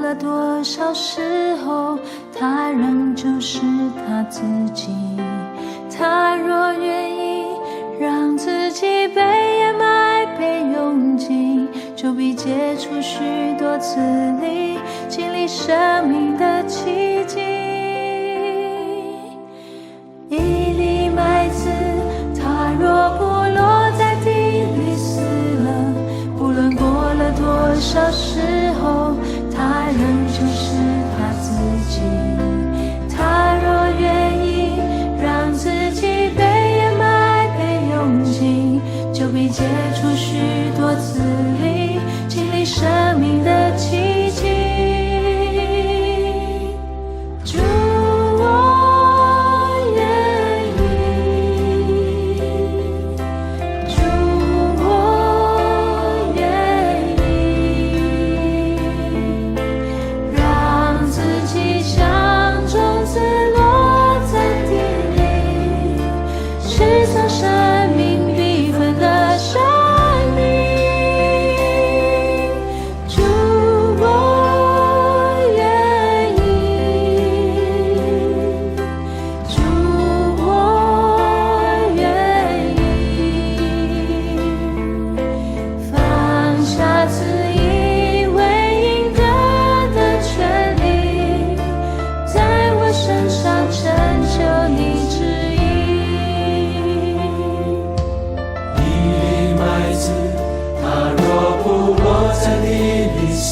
了多少时候，他仍旧是他自己。他若愿意让自己被掩埋被用尽，就必结出许多籽粒，经历生命的奇迹。一粒麦子，它若不落在地里死了，不论过了多少时候，它仍旧是它自己。它若愿意让自己被掩埋被用尽，就必结出许多籽粒，经历生命的奇迹。主，我愿意，主，我愿意，让自己像种子落在地里，是从生命必分的生命。主，我愿意，主，我愿意，放下自以为应得的权利，在我身上成就你旨意。一粒麦子，它若不落在地里死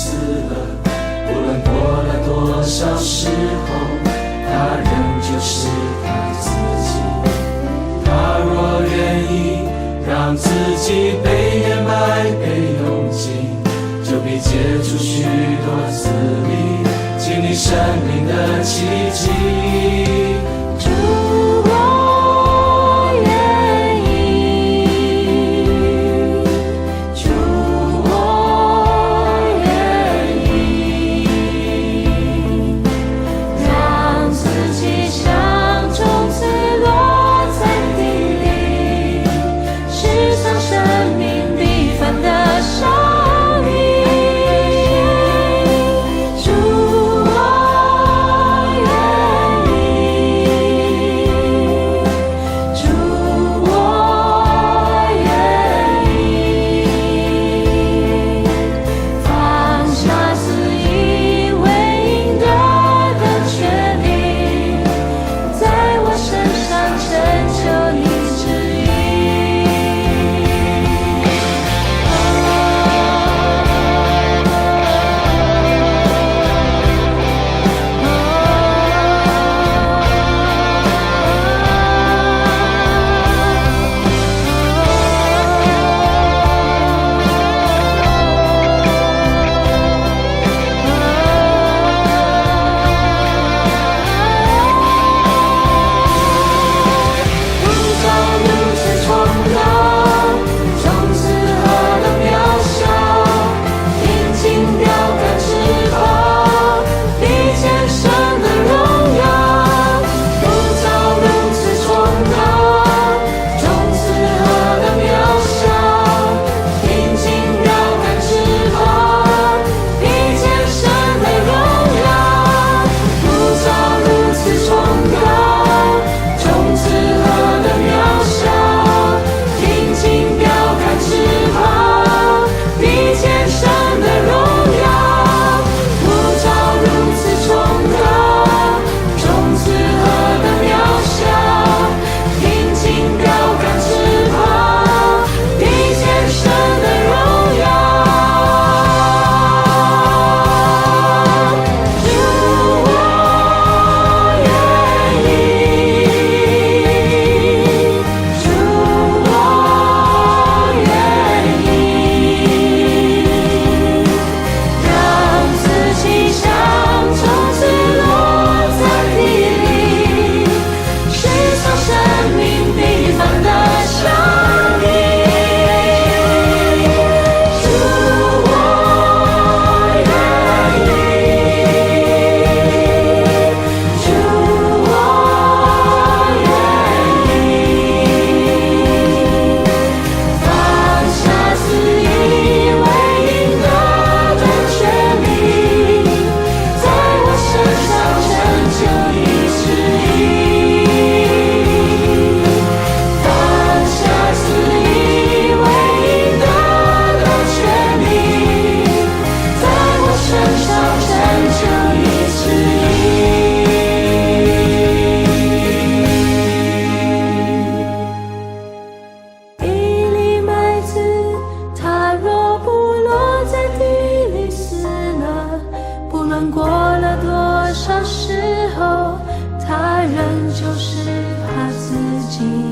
了，不论过了多少时候，它仍旧是它自己。它若愿意让自己被掩埋被用尽，就必结出许多籽粒，经历生命的奇迹。主，我愿意，主，我愿意，让自己像种子落在地里，是从生命必分的生命。主，我愿意，论过了多少时候，他仍旧是他自己。